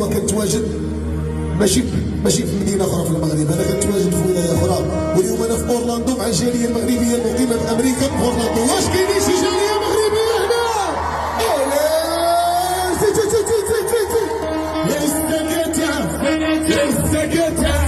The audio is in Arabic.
اليوم كنتواجد ماشي في مدينه اخرى في المغرب، انا كنتواجد في ولايه اخرى، واليوم انا في اورلاندو مع الجاليه المغربيه المقيمه في امريكا في اورلاندو. واش كاينين شي جاليه مغربيه هنا؟ لسه كتعرف